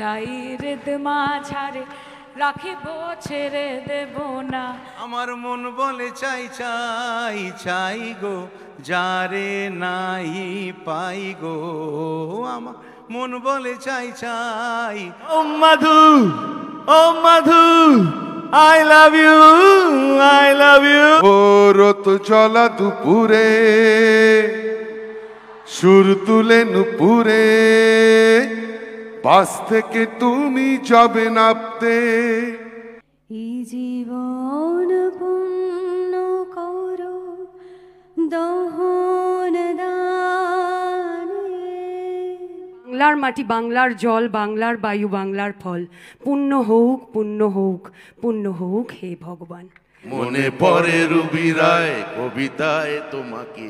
তাই হৃদ মাঝারে রাখিব ছেড়ে দেব না। আমার মন বলে চাই চাই চাই গো, যারে নাই পাই গো। আমার মন বলে চাই চাই। ও মধু, ও মধু, I love you, I love you। ও রত চলা দুপুরে সুর তুলে নুপুরে, বাস থেকে তুমি যাবে নাপতে। এই জীবন পূর্ণ করো দহন দানে। বাংলার মাটি, বাংলার জল, বাংলার বায়ু, বাংলার ফল, পুণ্য হোক, পুণ্য হোক, পুণ্য হোক হে ভগবান। মনে পড়ে রুবি রায় কবিতায় তোমাকে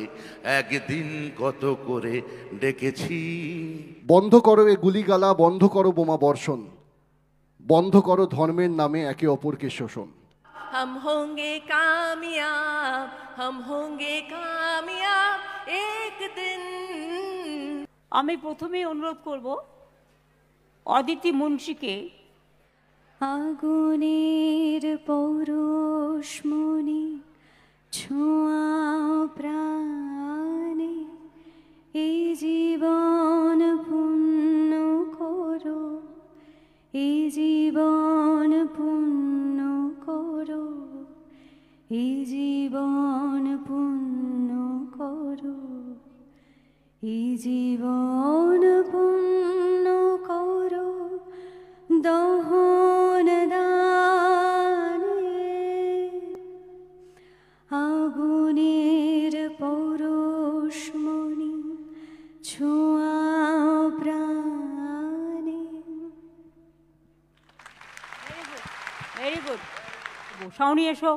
একদিন কত করে ডেকেছি। বন্ধ করো এ গুলিগালা, বন্ধ করো বোমা বর্ষণ, বন্ধ করো ধর্মের নামে একে অপরকে শোষণ। हम होंगे कामयाब, हम होंगे कामयाब एक दिन। আমি প্রথমেই অনুরোধ করব অদিতি মুন্সিকে। আগুনের পৌরুষমণি ছোঁয়া প্রাণে, এই জীবন পূর্ণ করো, এই জীবন পূর্ণ করো, এই জীবন পূর্ণ করো, এই জীবন পূর্ণ করো দহন দানে। আগুনের পৌরুষমণি ছোঁয়া প্রাণে। Very good. শাওনি এসো,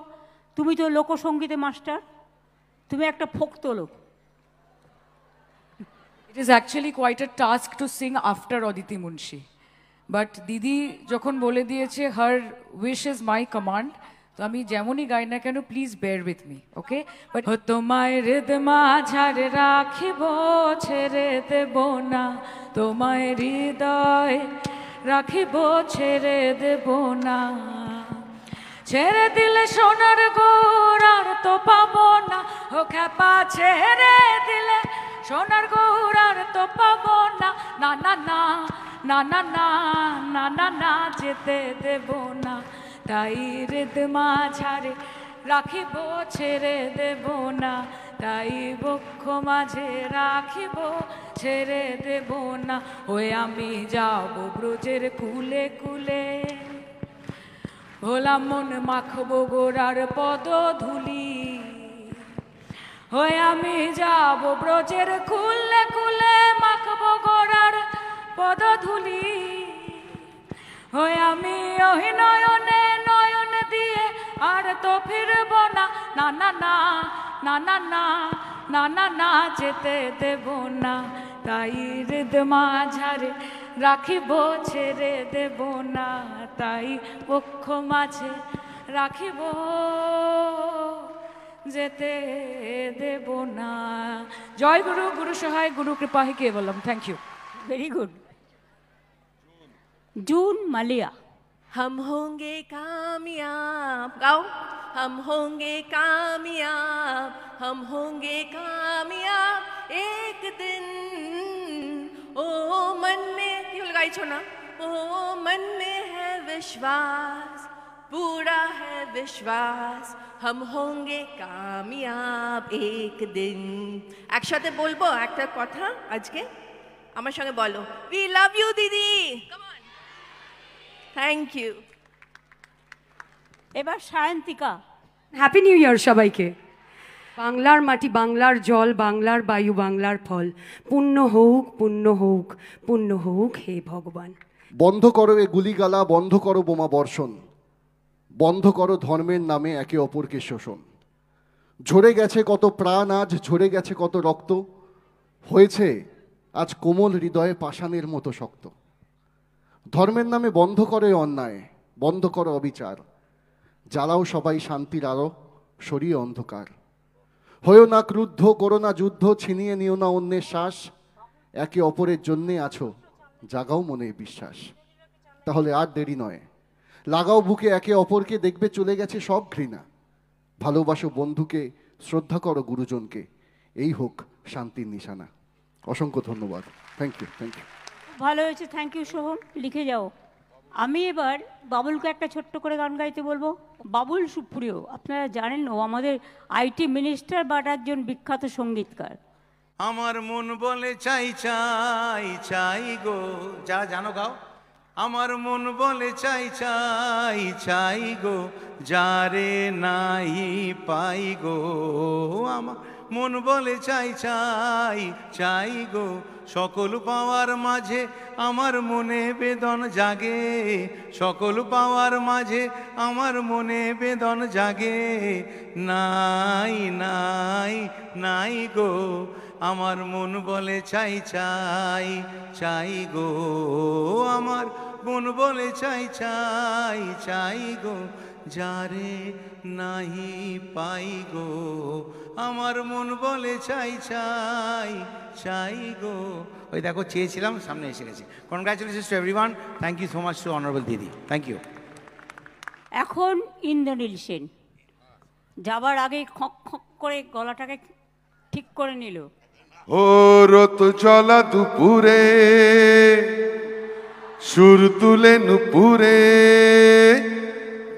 তুমি তো লোকসঙ্গীতে মাস্টার, তুমি একটা ফোক তোলো। It is actually quite a task to sing after Aditi Munshi. But Didi যখন বলে দিয়েছে her wish is my command, তো আমি যেমনই গাই না কেন please bear with me, okay? But তোমায় হৃদ মাঝারে রাখিব ছেড়ে দেব না, তোমায় হৃদয় রাখিব ছেড়ে দেব না। ছেড়ে দিলে সোনার গৌর আর তো পাবো না, ও খ্যাপা ছেড়ে দিলে সোনার গৌর আর তো পাবো না। না না না না না না না না না যেতে দেব না, তাই হৃদ মাঝারে রাখিব ছেড়ে দেব না, তাই বক্ষ মাঝে রাখিব ছেড়ে দেব না। ওই আমি যাব ব্রজের কুলে কুলে, ভোলা মন মাখবো গোরার পদ ধুলি। হয়ে আমি যাব ব্রজের কুলে কুলে, মাখবো গোরার পদ ধুলি। হয়ে আমি ওই নয়নে নয়ন দিয়ে আর তো ফিরব না। না না না না না না না না না যেতে দেব না, তাই হৃদ মাঝারে রাখিব ছেড়ে দেব না, তাই বক্ষ মাঝে রাখিব যেতে দেব না। জয় গুরু, গুরু সহায়, গুরু কৃপা হি কেবলম। Thank you. Very good. June Malia. हम होंगे कामयाब, गाओ। हम होंगे कामयाब, हम होंगे कामयाब एक दिन। ओ मन में क्यों लगाई छो ना, ओ मन में है विश्वास, पूरा है विश्वास, हम होंगे कामयाब एक दिन। একসাথে বলবো একটা কথা আজকে, আমার সঙ্গে বলো, we love you দিদি। Come on. Thank you. এবার সায়ন্তিকা। হ্যাপি নিউ ইয়ার সবাইকে। বাংলার মাটি, বাংলার জল, বাংলার বায়ু, বাংলার ফল, পুণ্য হোক, পুণ্য হোক, পুণ্য হোক হে ভগবান। বন্ধ করো এ গুলিগালা, বন্ধ করো বোমা বর্ষণ, বন্ধ করো ধর্মের নামে একে অপরকে শোষণ। ঝরে গেছে কত প্রাণ, আজ ঝরে গেছে কত রক্ত, হয়েছে আজ কোমল হৃদয়ে পাষাণের মতো শক্ত। ধর্মের নামে বন্ধ করো অন্যায়, বন্ধ করো অবিচার, জ্বালাও সবাই শান্তির আলো, সরিয়ে অন্ধকার। হয়েও না ক্রুদ্ধ, করো না যুদ্ধ, ছিনিয়ে নিও না অন্যের শ্বাস, একে অপরের জন্যে আছো জাগাও মনে বিশ্বাস। তাহলে আর দেরি নয়, লাগাও বুকে একে অপরকে, দেখবে চলে গেছে সব ঘৃণা। ভালোবাসো বন্ধুকে, শ্রদ্ধা করো গুরুজনকে, এই হোক শান্তির নিশানা। অসংখ্য ধন্যবাদ। Thank you, thank you. ভালো হয়েছে, থ্যাংক ইউ সোহম, লিখে যাও। আমি এবার বাবুলকে একটা ছোট্ট করে গান গাইতে বলবো। বাবুল সুপ্রিয়, আপনারা জানেন ও আমাদের আইটি মিনিস্টার বাট একজন বিখ্যাত সঙ্গীতকার। আমার মন বলে চাই চাই চাই গো, যারা জানো গাও। আমার মন বলে চাই চাই চাই গো, যারে নাই পাই গো। আমার মন বলে চাই চাই চাই গো, সকল পাওয়ার মাঝে আমার মনে বেদন জাগে। সকল পাওয়ার মাঝে আমার মনে বেদন জাগে। নাই নাই নাই গো, আমার মন বলে চাই চাই চাই গো। আমার মন বলে চাই চাই চাই গো, যারে নাহি পাই গো। আমার মন বলে চাই চাই চাই গো। ওই দেখো চেয়েছিলাম, সামনে এসে গেছে। Congratulations to everyone. Thank you so much to honourable দিদি। Thank you. এখন ইন্দ্রনীল সেন যাবার আগে খক খক করে গলাটাকে ঠিক করে নিল। ও রত চলা দুপুরে, সুর তুলে নুপুরে,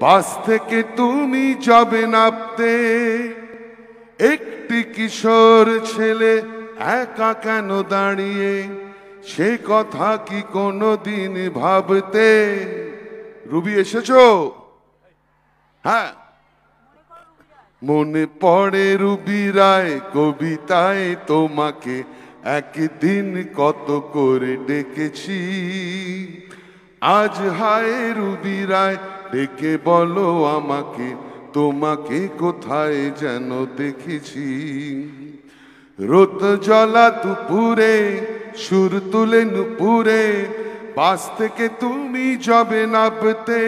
বাস থেকে তুমি যাবে নামতে। একটি কিশোর ছেলে একা কেন দাঁড়িয়ে, সে কথা কি কোনোদিন ভাবতে? রুবি এসেছো? হ্যাঁ, মনে পড়ে রুবি রায় কবিতায় তোমাকে একদিন কত করে ডেকেছি। আজ হায় রুবি রায় ডেকে বলো আমাকে, তোমাকে কোথায় যেন দেখেছি। রোদ জ্বলা দুপুরে, সুর তুলে নুপুরে, বাস থেকে তুমি যাবে নামতে।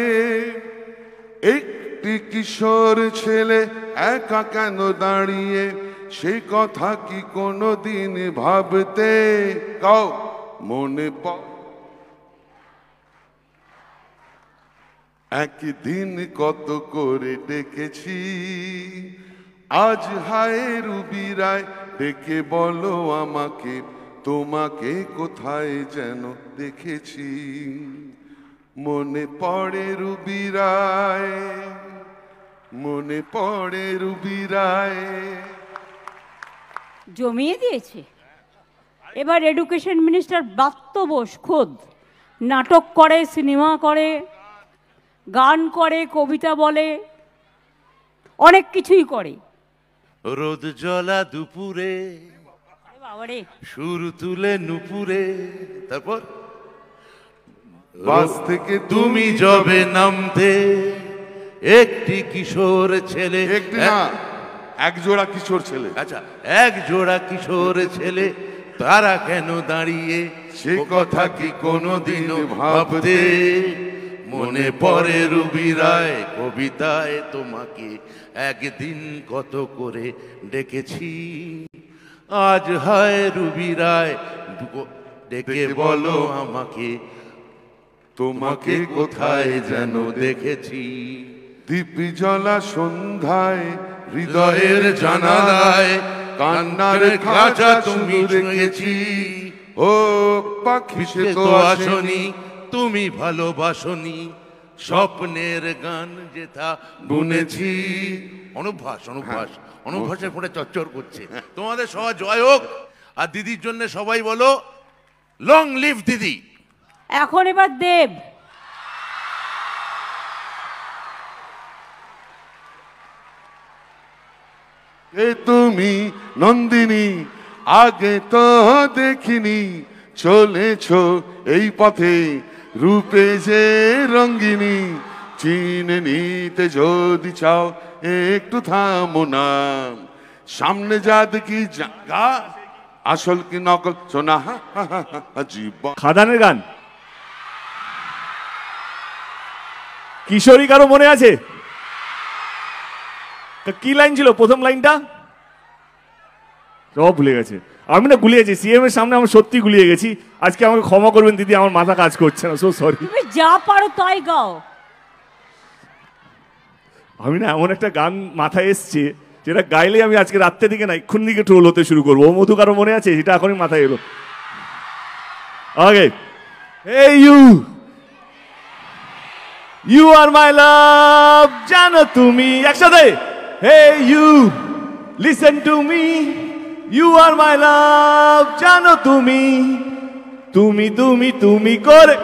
একটি কিশোর ছেলে একা কেন দাঁড়িয়ে, সে কথা কি কোনোদিন ভাবতে? কাও মনে একদিন কত করে ডেকেছি। আজ হায় রুবি রায় ডেকে বলো আমাকে, তোমাকে কোথায় যেন দেখেছি। মনে পড়ে রুবি রায়, মনে পড়ে রুবি রায়। জমিয়ে দিয়েছে। এবার এডুকেশন মিনিস্টার ব্রাত্য বোস খোদ নাটক করে, সিনেমা করে, গান করে, কবিতা বলে, অনেক কিছুই করে। রোদ জ্বলা দুপুরে, বাবারে, সুর তুলে নুপুরে, তারপর বাস থেকে তুমি যাবে নামতে। একটি কিশোর ছেলে, একটি না, এক জোড়া কিশোর ছেলে। আচ্ছা, এক জোড়া কিশোর ছেলে, তারা কেন দাঁড়িয়ে, সে কথা কি কোনোদিনও ভাবতে? মনে পড়ে রুবি রায় কবিতায় তোমাকে একদিন কত করে ডেকেছি। আজ হায় রুবি রায় ডেকে বলো আমাকে, তোমাকে কোথায় যেন দেখেছি। দীপ জ্বলা সন্ধ্যায়, হৃদয়ের হৃদয়ের জানালায় কান্নার খাঁচা তুমি রেখেছি। ও পাখি সে তো আসনি, তুমি ভালোবাসনি, স্বপ্নের গান যেথা বুনেছি। অনুভ্যাস অনুভ্যাস অনুভ্যাসের ফোনে চচ্চর করছে। তোমাদের সবার জয় হোক। আর দিদির জন্য সবাই বলো লং লিভ দিদি। এখন এবার দেব। এ তুমি নন্দিনী, আগে তো দেখিনি, চলেছো এই পথে রূপে যে রঙ্গিনী। চিনে নিতে যদি চাও একটু থামো না, সামনে যা দেখি জায়গা, আসল কি নকল শোনা জীবন। খাদানের গান কিশোরী কারো মনে আছে? তা কি লাইন ছিল প্রথম লাইনটা? সব ভুলে গেছে। আমি না গুলিয়েছি, সিএম এর সামনে আমি সত্যি গুলিয়ে গেছি। আজকে আমাকে ক্ষমা করবেন দিদি, আমার মাথা কাজ করছে না, সো সরি। তুমি যা পারো তাই গাও। আমি না এমন একটা গান মাথায় এসছে যেটা গাইলে আমি আজকে রাত্রে দিকে না এক্ষুন দিকে ট্রোল হতে শুরু করবো। ও মধু কারো মনে আছে? সেটা এখনই মাথায় এলো। ওকে, হে ইউ আর মাই লাভ, জানো তুমি, একসাথে, hey you listen to me, you are my love, জানো তুমি, তুমি তুমি তুমি করে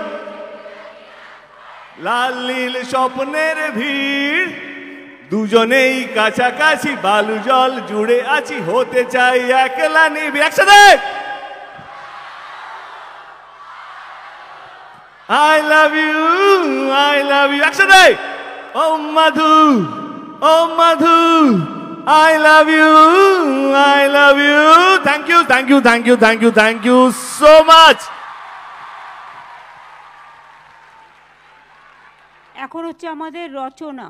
লাল নীল স্বপ্নের ভিড়, দুজনেই কাছাকাছি, বালু জল জুড়ে আছি, হতে চাই একলা নিবি, একসাথে, I love you, একসাথে, ও মধু, ও মধু, I love you, thank you, thank you, thank you, thank you, thank you so much. এখন হচ্ছে আমাদের রচনা।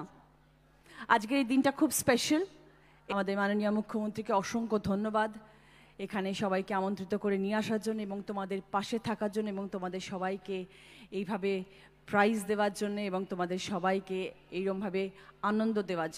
আজকের এই দিনটা খুব স্পেশাল। আমাদের মাননীয় মুখ্যমন্ত্রীকে অসংখ্য ধন্যবাদ এখানে সবাইকে আমন্ত্রিত করে নিয়ে আসার জন্য এবং তোমাদের পাশে থাকার জন্য এবং তোমাদের সবাইকে এইভাবে প্রাইজ দেওয়ার জন্য এবং তোমাদের সবাইকে এইরকমভাবে আনন্দ দেওয়ার জন্য।